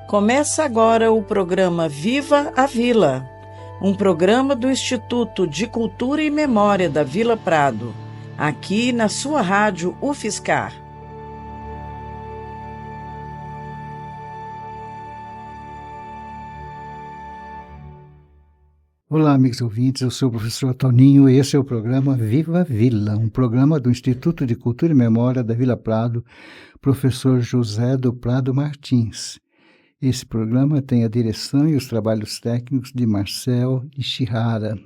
Começa agora o programa Viva a Vila, um programa do Instituto de Cultura e Memória da Vila Prado, aqui na sua rádio UFSCar. Olá, amigos ouvintes, eu sou o professor Toninho e esse é o programa Viva a Vila, um programa do Instituto de Cultura e Memória da Vila Prado, professor José do Prado Martins. Esse programa tem a direção e os trabalhos técnicos de Marcel Ishihara.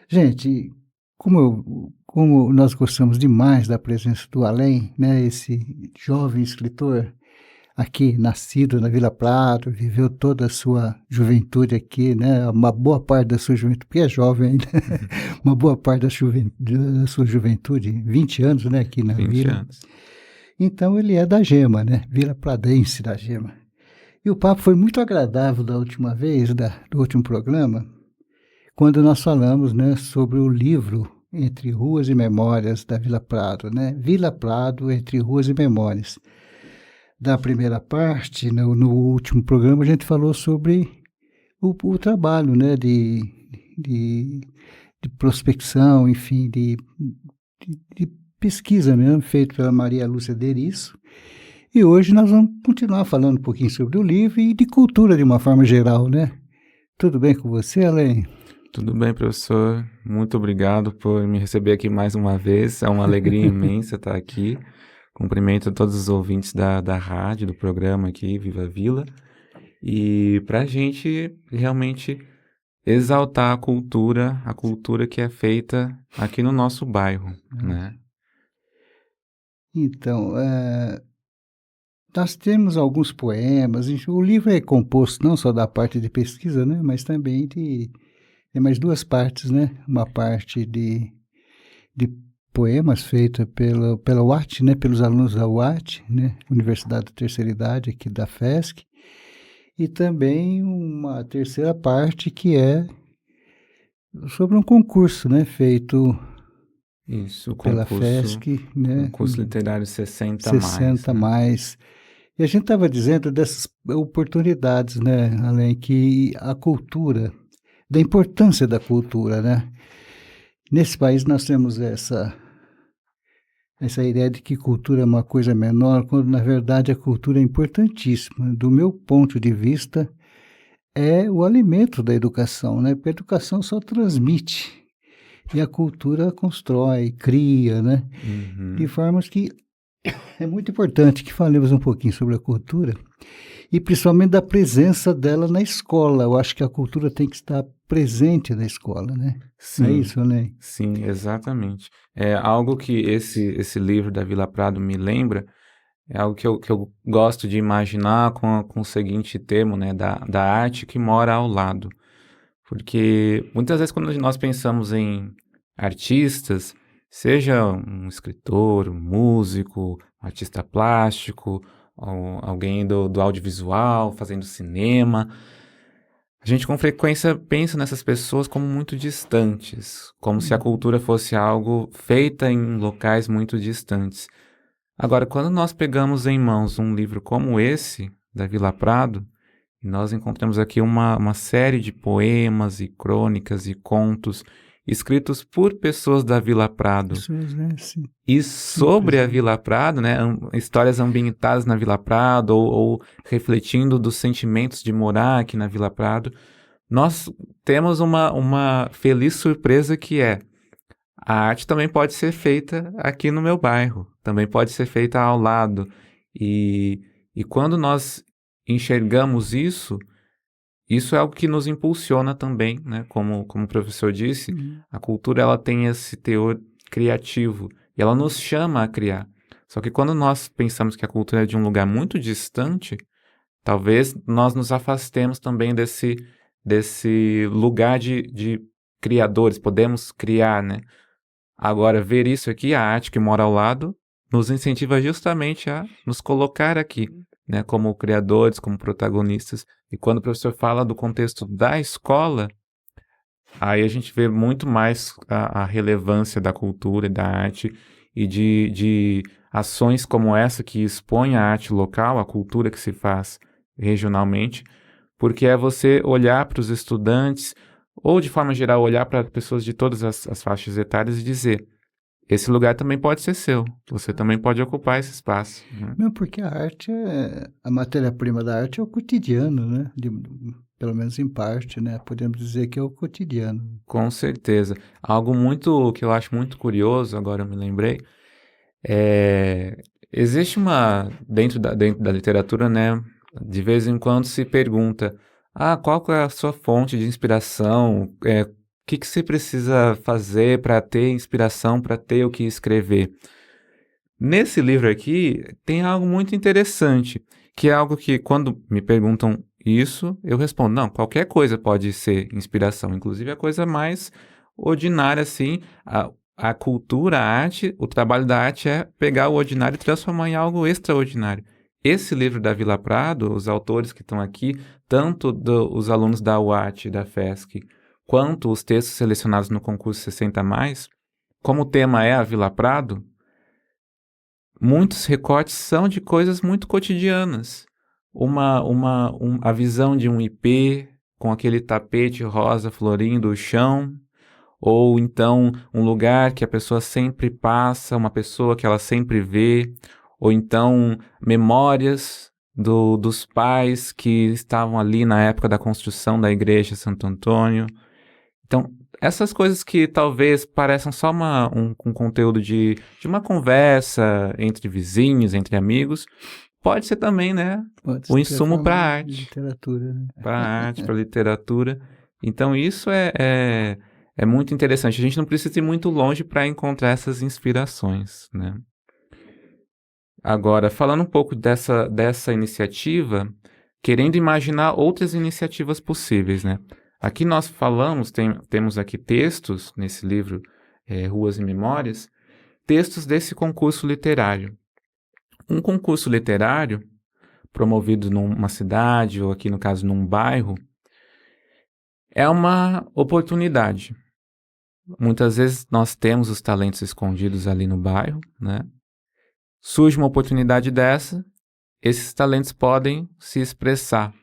Gente, como nós gostamos demais da presença do Além, né, esse jovem escritor aqui, nascido na Vila Prado, viveu toda a sua juventude aqui, né, uma boa parte da sua juventude, porque é jovem ainda, uma boa parte da sua juventude, 20 anos, né, aqui na 20 Vila. anos. Então ele é da Gema, né, Vila Pradense da Gema. E o papo foi muito agradável da última vez, do último programa, quando nós falamos, né, sobre o livro Entre Ruas e Memórias da Vila Prado, né? Vila Prado, Entre Ruas e Memórias. Da primeira parte, no último programa, a gente falou sobre o trabalho, né, de prospecção, enfim, de pesquisa mesmo, feito pela Maria Lúcia Derisso. E hoje nós vamos continuar falando um pouquinho sobre o livro e de cultura de uma forma geral, né? Tudo bem com você, Alain? Tudo bem, professor. Muito obrigado por me receber aqui mais uma vez. É uma alegria imensa estar aqui. Cumprimento a todos os ouvintes da rádio, do programa aqui, Viva a Vila. E para a gente realmente exaltar a cultura que é feita aqui no nosso bairro, né? Então, nós temos alguns poemas, o livro é composto não só da parte de pesquisa, né, mas também tem mais duas partes, né, uma parte de poemas feita pela UAT, né, pelos alunos da UAT, né, Universidade da Terceira Idade, aqui da FESC, e também uma terceira parte que é sobre um concurso, né, feito Isso, pela FESC, né, concurso literário 60 mais. E a gente estava dizendo dessas oportunidades, né, além que a cultura, da importância da cultura, né? Nesse país nós temos essa ideia de que cultura é uma coisa menor, quando na verdade a cultura é importantíssima. Do meu ponto de vista, é o alimento da educação, né? Porque a educação só transmite e a cultura constrói, cria, né? De formas que é muito importante que falemos um pouquinho sobre a cultura e principalmente da presença dela na escola. Eu acho que a cultura tem que estar presente na escola, né? Sim, é isso, né? Sim, exatamente. É algo que esse livro da Vila Prado me lembra, é algo que eu gosto de imaginar com o seguinte termo, né, da arte que mora ao lado. Porque muitas vezes quando nós pensamos em artistas, seja um escritor, um músico, um artista plástico, ou alguém do audiovisual, fazendo cinema, a gente com frequência pensa nessas pessoas como muito distantes, como se a cultura fosse algo feita em locais muito distantes. Agora, quando nós pegamos em mãos um livro como esse, da Vila Prado, nós encontramos aqui uma série de poemas e crônicas e contos escritos por pessoas da Vila Prado. Pessoas, né? Sim. E sobre a Vila Prado, né, histórias ambientadas na Vila Prado ou refletindo dos sentimentos de morar aqui na Vila Prado, nós temos uma feliz surpresa que é a arte também pode ser feita aqui no meu bairro, também pode ser feita ao lado. E quando nós enxergamos isso é algo que nos impulsiona também, né? Como o professor disse, a cultura ela tem esse teor criativo e ela nos chama a criar. Só que quando nós pensamos que a cultura é de um lugar muito distante, talvez nós nos afastemos também desse lugar de criadores, podemos criar, né? Agora, ver isso aqui, a arte que mora ao lado, nos incentiva justamente a nos colocar aqui, né, como criadores, como protagonistas. E quando o professor fala do contexto da escola, aí a gente vê muito mais a relevância da cultura e da arte e de ações como essa que expõem a arte local, a cultura que se faz regionalmente, porque é você olhar para os estudantes, ou de forma geral olhar para pessoas de todas as faixas etárias e dizer: esse lugar também pode ser seu, você também pode ocupar esse espaço. Né? Não, porque a arte a matéria-prima da arte é o cotidiano, né? Pelo menos em parte, né? Podemos dizer que é o cotidiano. Com certeza. Algo que eu acho muito curioso, agora eu me lembrei, existe dentro da literatura, né, de vez em quando se pergunta, qual que é a sua fonte de inspiração? O que você precisa fazer para ter inspiração, para ter o que escrever? Nesse livro aqui, tem algo muito interessante, que é algo que, quando me perguntam isso, eu respondo: não, qualquer coisa pode ser inspiração, inclusive a coisa mais ordinária, assim. A cultura, a arte, o trabalho da arte é pegar o ordinário e transformar em algo extraordinário. Esse livro da Vila Prado, os autores que estão aqui, tanto os alunos da UAT e da FESC, quanto os textos selecionados no concurso 60+, como o tema é a Vila Prado, muitos recortes são de coisas muito cotidianas. A visão de um ipê com aquele tapete rosa florindo o chão, ou então um lugar que a pessoa sempre passa, uma pessoa que ela sempre vê, ou então memórias dos pais que estavam ali na época da construção da igreja Santo Antônio. Então, essas coisas que talvez pareçam só um conteúdo de uma conversa entre vizinhos, entre amigos, pode ser também, né, o insumo para a arte. Literatura, né? Para a arte, para a literatura. Então, isso é muito interessante. A gente não precisa ir muito longe para encontrar essas inspirações, né? Agora, falando um pouco dessa iniciativa, querendo imaginar outras iniciativas possíveis, né? Aqui nós falamos, temos aqui textos, nesse livro Ruas e Memórias, textos desse concurso literário. Um concurso literário, promovido numa cidade, ou aqui no caso num bairro, é uma oportunidade. Muitas vezes nós temos os talentos escondidos ali no bairro, né? Surge uma oportunidade dessa, esses talentos podem se expressar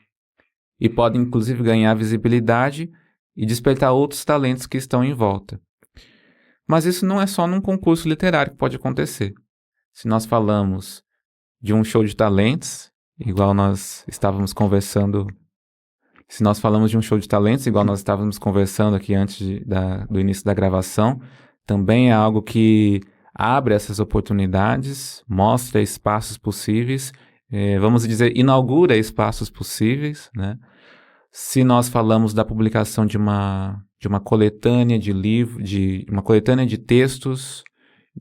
e podem inclusive ganhar visibilidade e despertar outros talentos que estão em volta. Mas isso não é só num concurso literário que pode acontecer. Se nós falamos de um show de talentos, igual nós estávamos conversando aqui antes do início da gravação, também é algo que abre essas oportunidades, mostra espaços possíveis, vamos dizer, inaugura espaços possíveis, né? Se nós falamos da publicação de uma coletânea de livros, uma coletânea de textos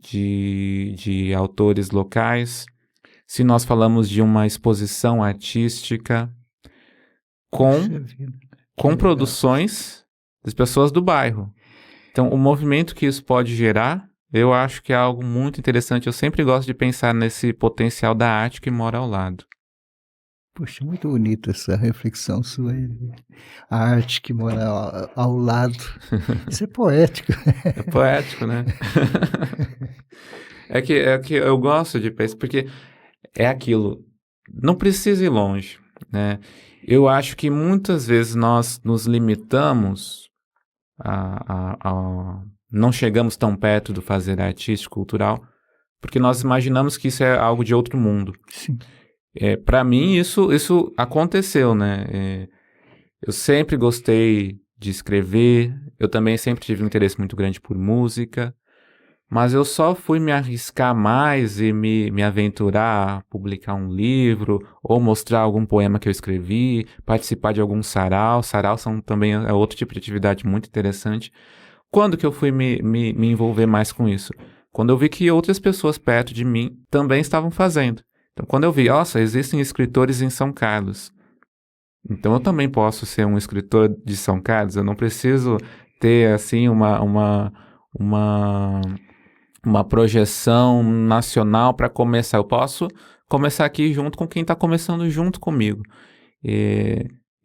de autores locais, se nós falamos de uma exposição artística com produções das pessoas do bairro. Então, o movimento que isso pode gerar, eu acho que é algo muito interessante. Eu sempre gosto de pensar nesse potencial da arte que mora ao lado. Poxa, muito bonita essa reflexão sua aí. A arte que mora ao lado. Isso é poético. É poético, né? É que eu gosto de pensar, porque é aquilo, não precisa ir longe, né? Eu acho que muitas vezes nós nos limitamos não chegamos tão perto do fazer artístico, cultural, porque nós imaginamos que isso é algo de outro mundo. Sim. Para mim, isso aconteceu, né? Eu sempre gostei de escrever, eu também sempre tive um interesse muito grande por música, mas eu só fui me arriscar mais e me aventurar a publicar um livro, ou mostrar algum poema que eu escrevi, participar de algum sarau. Sarau também é outro tipo de atividade muito interessante. Quando que eu fui me envolver mais com isso? Quando eu vi que outras pessoas perto de mim também estavam fazendo. Então, quando eu vi, nossa, existem escritores em São Carlos, então eu também posso ser um escritor de São Carlos. Eu não preciso ter, assim, uma projeção nacional para começar. Eu posso começar aqui junto com quem está começando junto comigo.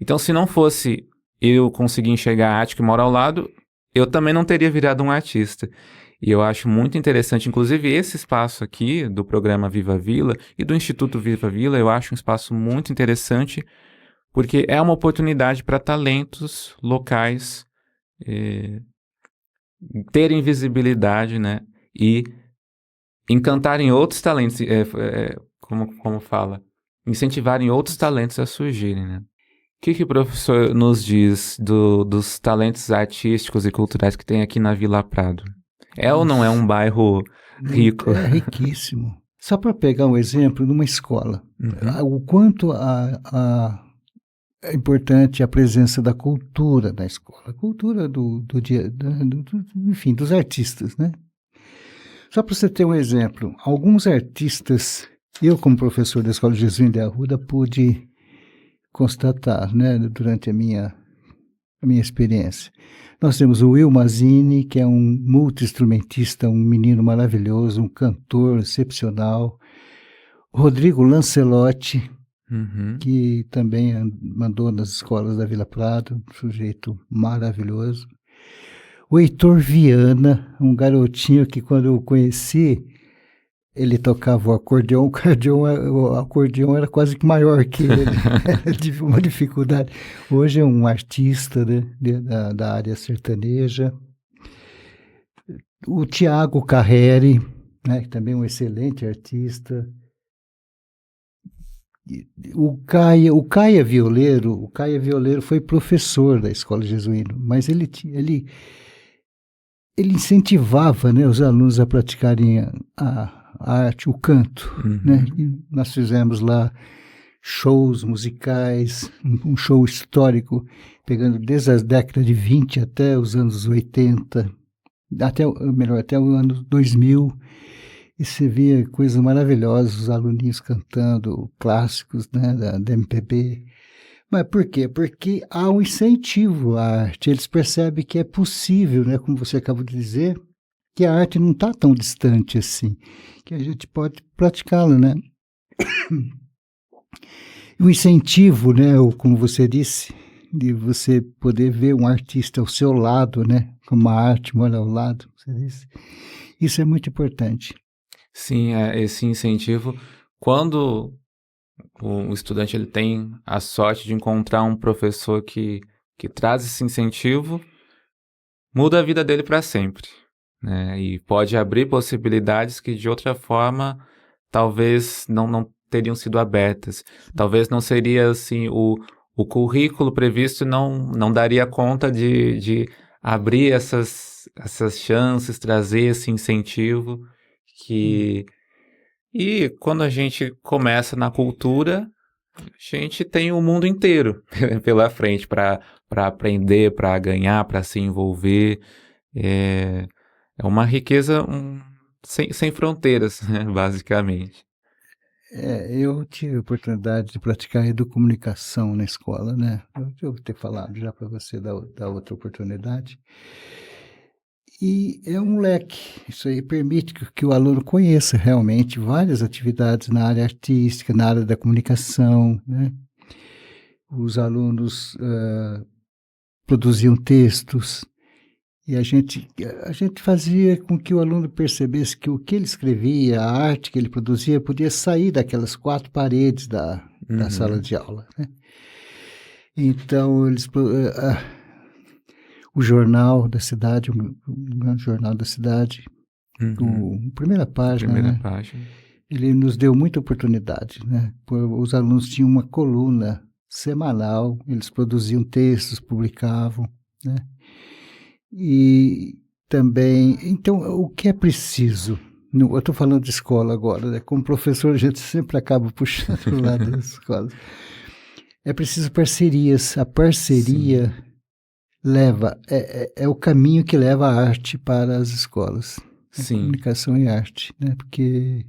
Então, se não fosse eu conseguir enxergar a arte que mora ao lado, eu também não teria virado um artista. E eu acho muito interessante, inclusive esse espaço aqui do programa Viva a Vila e do Instituto Viva a Vila, eu acho um espaço muito interessante, porque é uma oportunidade para talentos locais terem visibilidade, né? E encantarem outros talentos, como fala, incentivarem outros talentos a surgirem, né? O que o professor nos diz dos talentos artísticos e culturais que tem aqui na Vila Prado? É ou não é um bairro rico? É riquíssimo. Só para pegar um exemplo, numa escola, o quanto é importante a presença da cultura na escola, a cultura do dia, enfim, dos artistas, né? Só para você ter um exemplo, alguns artistas, eu como professor da Escola Jesuína de Arruda pude constatar, né, durante a minha experiência. Nós temos o Will Mazzini, que é um multi-instrumentista, um menino maravilhoso, um cantor excepcional. Rodrigo Lancelotti, que também mandou nas escolas da Vila Prado, um sujeito maravilhoso. O Heitor Viana, um garotinho que quando eu conheci, ele tocava o acordeão, o acordeão era quase que maior que ele, tive uma dificuldade. Hoje é um artista, né, da área sertaneja. O Tiago Carreri, né, que também é um excelente artista. O Caia Violeiro foi professor da Escola Jesuína, mas ele incentivava, né, os alunos a praticarem a arte, o canto, né? E nós fizemos lá shows musicais, um show histórico, pegando desde as décadas de 20 até os anos 80, até o ano 2000, e você via coisas maravilhosas, os aluninhos cantando clássicos, né, da MPB. Mas por quê? Porque há um incentivo à arte, eles percebem que é possível, né, como você acabou de dizer, que a arte não está tão distante assim, que a gente pode praticá-la, né? O incentivo, né, ou como você disse, de você poder ver um artista ao seu lado, né, como a arte mora ao lado, você disse. Isso é muito importante. Sim, esse incentivo, quando o estudante ele tem a sorte de encontrar um professor que traz esse incentivo, muda a vida dele para sempre, né? E pode abrir possibilidades que de outra forma talvez não teriam sido abertas. Talvez não seria assim, o currículo previsto não daria conta de abrir essas chances, trazer esse incentivo E quando a gente começa na cultura, a gente tem o mundo inteiro pela frente para aprender, para ganhar, para se envolver. É uma riqueza sem fronteiras, né, basicamente. Eu tive a oportunidade de praticar educomunicação na escola, né? Eu devo ter falado já para você da outra oportunidade. E é um leque, isso aí permite que o aluno conheça realmente várias atividades na área artística, na área da comunicação, né? Os alunos produziam textos e a gente fazia com que o aluno percebesse que o que ele escrevia, a arte que ele produzia, podia sair daquelas 4 paredes da sala de aula, né? Então, o jornal da cidade, o grande jornal da cidade, primeira página, página. Ele nos deu muita oportunidade, né? Os alunos tinham uma coluna semanal, eles produziam textos, publicavam, né? E também, então, o que é preciso? Eu estou falando de escola agora, né? Como professor, a gente sempre acaba puxando o lado das escolas. É preciso parcerias. A parceria é o caminho que leva a arte para as escolas. Sim. Comunicação e arte, né? Porque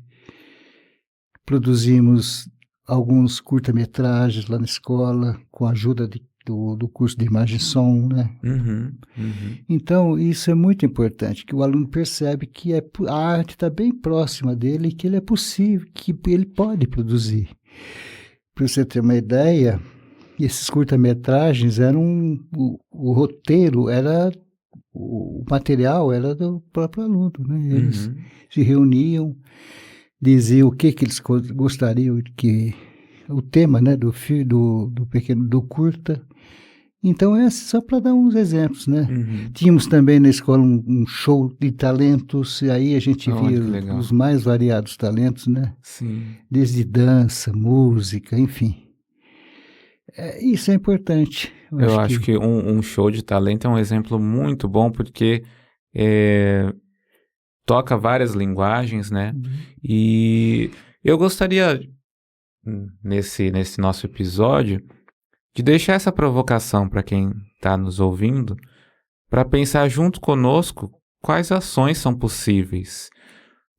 produzimos alguns curta-metragens lá na escola, com a ajuda do curso de imagem e som, né? Então, isso é muito importante, que o aluno percebe que a arte está bem próxima dele e que ele é possível, que ele pode produzir. Para você ter uma ideia, esses curta-metragens eram... O roteiro era o material era do próprio aluno, né? Eles Uhum. se reuniam, diziam o que eles gostariam que o tema, né, do curta. Então é só para dar uns exemplos, né? Uhum. Tínhamos também na escola um show de talentos, e aí a gente Olha via que legal. os mais variados talentos, né? Sim. Desde dança, música, enfim. Isso é importante. Eu acho que um show de talento é um exemplo muito bom porque toca várias linguagens, né? E eu gostaria, nesse nosso episódio, de deixar essa provocação para quem está nos ouvindo, para pensar junto conosco quais ações são possíveis.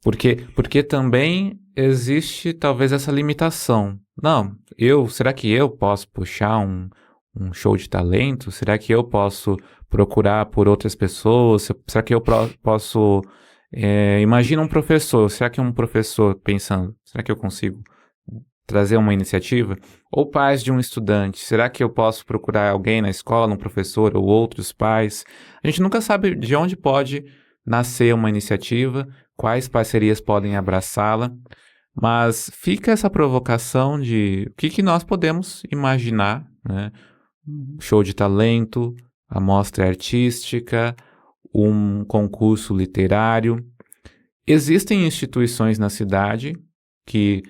Porque também existe talvez essa limitação. Não, será que eu posso puxar um show de talento? Será que eu posso procurar por outras pessoas? Será que eu posso... imagina um professor. Será que um professor pensando, será que eu consigo trazer uma iniciativa? Ou pais de um estudante, será que eu posso procurar alguém na escola, um professor ou outros pais? A gente nunca sabe de onde pode nascer uma iniciativa, quais parcerias podem abraçá-la, mas fica essa provocação de o que nós podemos imaginar, né? Show de talento, amostra artística, um concurso literário. Existem instituições na cidade que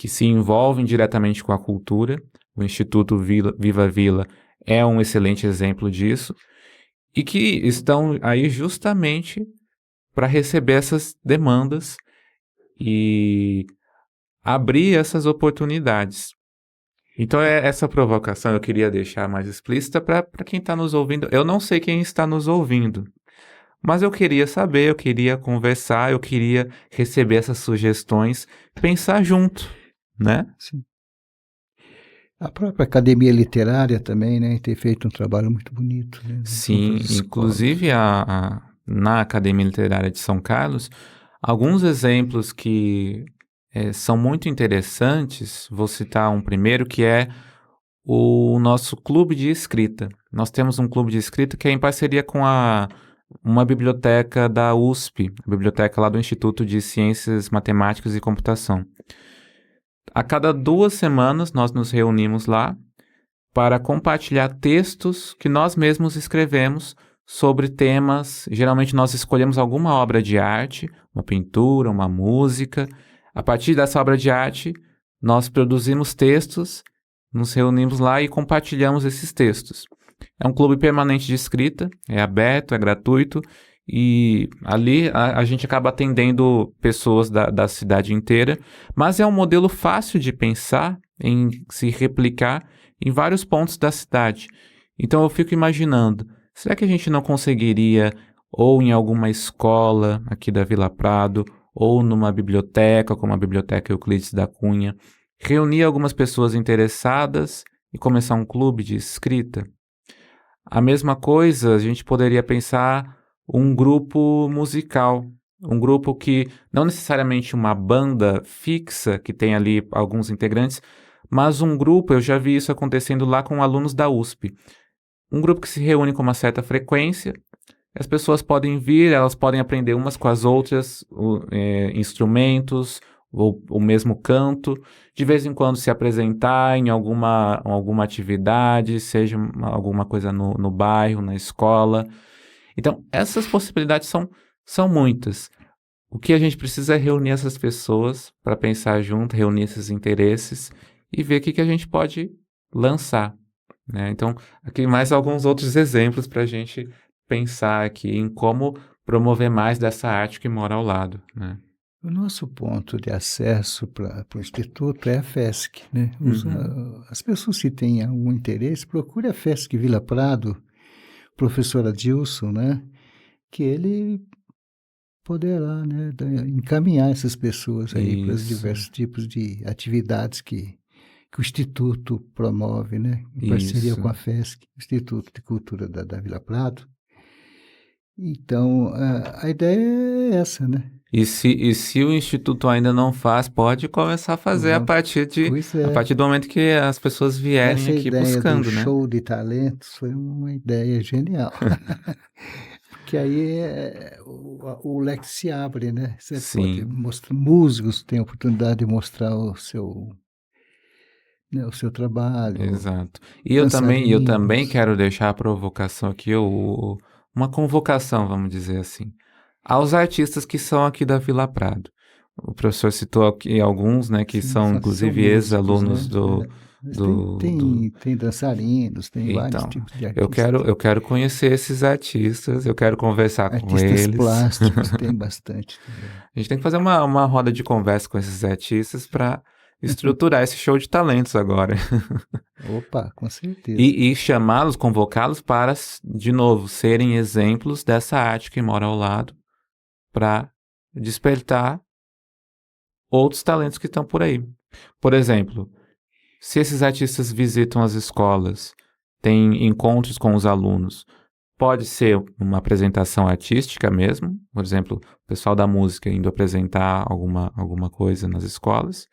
se envolvem diretamente com a cultura. O Instituto Viva a Vila é um excelente exemplo disso, e que estão aí justamente para receber essas demandas e abrir essas oportunidades. Então, essa provocação eu queria deixar mais explícita para quem está nos ouvindo. Eu não sei quem está nos ouvindo, mas eu queria saber, eu queria conversar, eu queria receber essas sugestões, pensar junto, né? Sim. A própria Academia Literária também, né, tem feito um trabalho muito bonito, né? Sim, inclusive na Academia Literária de São Carlos, alguns exemplos que são muito interessantes. Vou citar um primeiro, que é o nosso clube de escrita. Nós temos um clube de escrita que é em parceria com uma biblioteca da USP, a biblioteca lá do Instituto de Ciências Matemáticas e Computação. A cada 2 semanas nós nos reunimos lá para compartilhar textos que nós mesmos escrevemos sobre temas. Geralmente nós escolhemos alguma obra de arte, uma pintura, uma música. A partir dessa obra de arte, nós produzimos textos, nos reunimos lá e compartilhamos esses textos. É um clube permanente de escrita, é aberto, é gratuito, e ali a gente acaba atendendo pessoas da cidade inteira, mas é um modelo fácil de pensar, em se replicar em vários pontos da cidade. Então eu fico imaginando, será que a gente não conseguiria, ou em alguma escola aqui da Vila Prado, ou numa biblioteca, como a Biblioteca Euclides da Cunha, reunir algumas pessoas interessadas e começar um clube de escrita? A mesma coisa, a gente poderia pensar um grupo musical, um grupo que não necessariamente uma banda fixa, que tem ali alguns integrantes, mas um grupo, eu já vi isso acontecendo lá com alunos da USP, um grupo que se reúne com uma certa frequência, as pessoas podem vir, elas podem aprender umas com as outras instrumentos, ou o mesmo canto, de vez em quando se apresentar em alguma atividade, seja alguma coisa no bairro, na escola. Então, essas possibilidades são muitas. O que a gente precisa é reunir essas pessoas para pensar junto, reunir esses interesses e ver o que a gente pode lançar, né? Então, aqui mais alguns outros exemplos para a gente pensar aqui em como promover mais dessa arte que mora ao lado, né? O nosso ponto de acesso para o Instituto é a FESC, né? As pessoas que têm algum interesse, procure a FESC Vila Prado, professor Adilson, né? Que ele poderá, né, encaminhar essas pessoas aí para os diversos tipos de atividades que o Instituto promove, né? Em parceria com a FESC, Instituto de Cultura da Vila Prado. Então, a ideia é essa, né? E se o Instituto ainda não faz, pode começar a fazer a partir do momento que as pessoas vierem essa aqui ideia buscando, do né? show de talentos foi uma ideia genial. Porque aí o leque se abre, né? Você pode Sim, mostrar, músicos têm a oportunidade de mostrar né, o seu trabalho, exato. E eu também dançarinos. quero deixar a provocação aqui, uma convocação, vamos dizer assim, aos artistas que são aqui da Vila Prado. O professor citou aqui alguns, né, que Sim, são são inclusive músicos, ex-alunos né? do, É. Mas do. tem dançarinos, tem vários Então, tipos de artistas. eu quero conhecer esses artistas, eu quero conversar com Artistas eles. plásticos tem bastante também. A gente tem que fazer uma roda de conversa com esses artistas para estruturar esse show de talentos agora. Opa, com certeza. E chamá-los, convocá-los para, de novo, serem exemplos dessa arte que mora ao lado, para despertar outros talentos que estão por aí. Por exemplo, se esses artistas visitam as escolas, têm encontros com os alunos, pode ser uma apresentação artística mesmo, por exemplo, o pessoal da música indo apresentar alguma coisa nas escolas,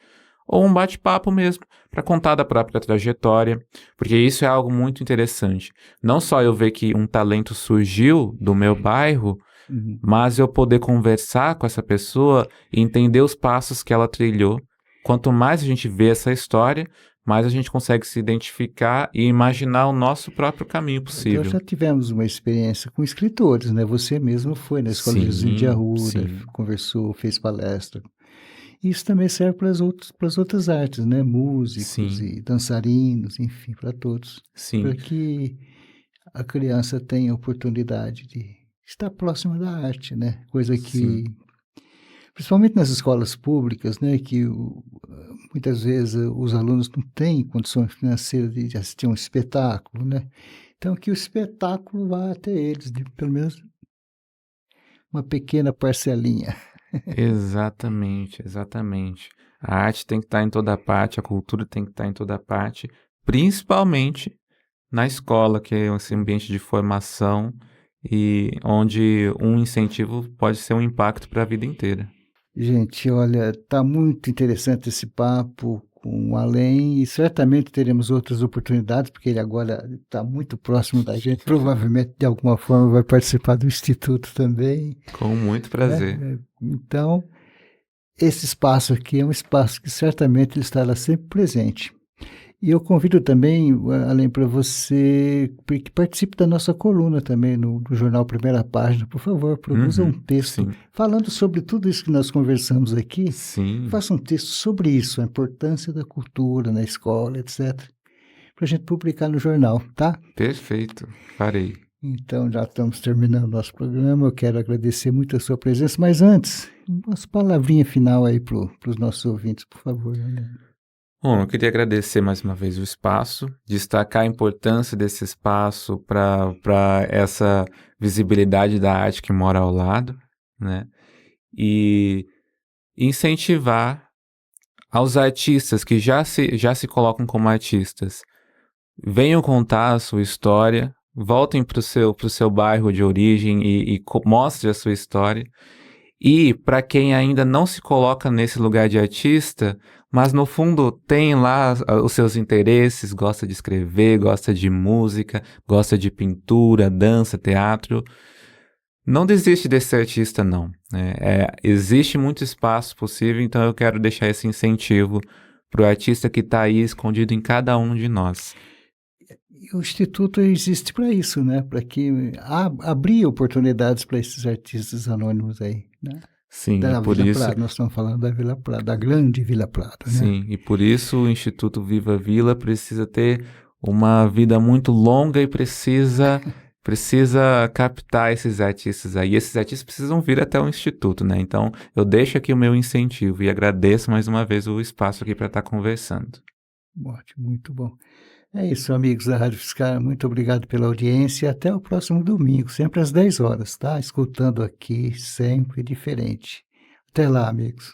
ou um bate-papo mesmo, para contar da própria trajetória, porque isso é algo muito interessante. Não só eu ver que um talento surgiu do meu bairro, Uhum. mas eu poder conversar com essa pessoa e entender os passos que ela trilhou. Quanto mais a gente vê essa história, mais a gente consegue se identificar e imaginar o nosso próprio caminho Nós possível. já tivemos uma experiência com escritores, né? Você mesmo foi na Escola de Jesuíno de Arruda, sim, conversou, fez palestra. Isso também serve para as outras artes, né? Músicos sim, e dançarinos, enfim, para todos. sim, Para que a criança tenha a oportunidade de estar próxima da arte, né? Coisa que, sim, principalmente nas escolas públicas, né? Que muitas vezes os alunos não têm condições financeiras de assistir a um espetáculo, né? Então, que o espetáculo vá até eles, de pelo menos uma pequena parcelinha. exatamente, exatamente. A arte tem que estar em toda parte, a cultura tem que estar em toda parte, principalmente na escola, que é esse ambiente de formação e onde um incentivo pode ser um impacto para a vida inteira. Gente, olha, tá muito interessante esse papo com o Além e certamente teremos outras oportunidades, porque ele agora está muito próximo da gente, provavelmente de alguma forma vai participar do Instituto também, Com muito né? prazer. Então, esse espaço aqui é um espaço que certamente ele estará sempre presente. E eu convido também, Além, para você que participe da nossa coluna também no jornal Primeira Página. Por favor, produza um texto sim, falando sobre tudo isso que nós conversamos aqui. sim, Faça um texto sobre isso, a importância da cultura na escola, etc., para a gente publicar no jornal, tá? perfeito, farei. Então, já estamos terminando nosso programa. Eu quero agradecer muito a sua presença, mas antes, umas palavrinhas final aí para os nossos ouvintes, por favor. Né? Bom, eu queria agradecer mais uma vez o espaço, destacar a importância desse espaço para essa visibilidade da arte que mora ao lado, né? E incentivar aos artistas que já se colocam como artistas, venham contar a sua história, voltem para o seu bairro de origem e mostre a sua história. E para quem ainda não se coloca nesse lugar de artista, mas no fundo tem lá os seus interesses, gosta de escrever, gosta de música, gosta de pintura, dança, teatro, não desiste desse artista, não. Existe muito espaço possível, então eu quero deixar esse incentivo para o artista que está aí escondido em cada um de nós. E o Instituto existe para isso, né? Para que abrir oportunidades para esses artistas anônimos aí, né? Sim, e Da por Vila isso, Prado, nós estamos falando da Vila Prado, da grande Vila Prado, né? sim, e por isso o Instituto Viva Vila precisa ter uma vida muito longa e precisa captar esses artistas aí. Esses artistas precisam vir até o Instituto, né? Então, eu deixo aqui o meu incentivo e agradeço mais uma vez o espaço aqui para estar conversando. Ótimo, muito bom. É isso, amigos da Rádio Fiscal. Muito obrigado pela audiência e até o próximo domingo, sempre às 10 horas, tá? Escutando aqui, sempre diferente. Até lá, amigos.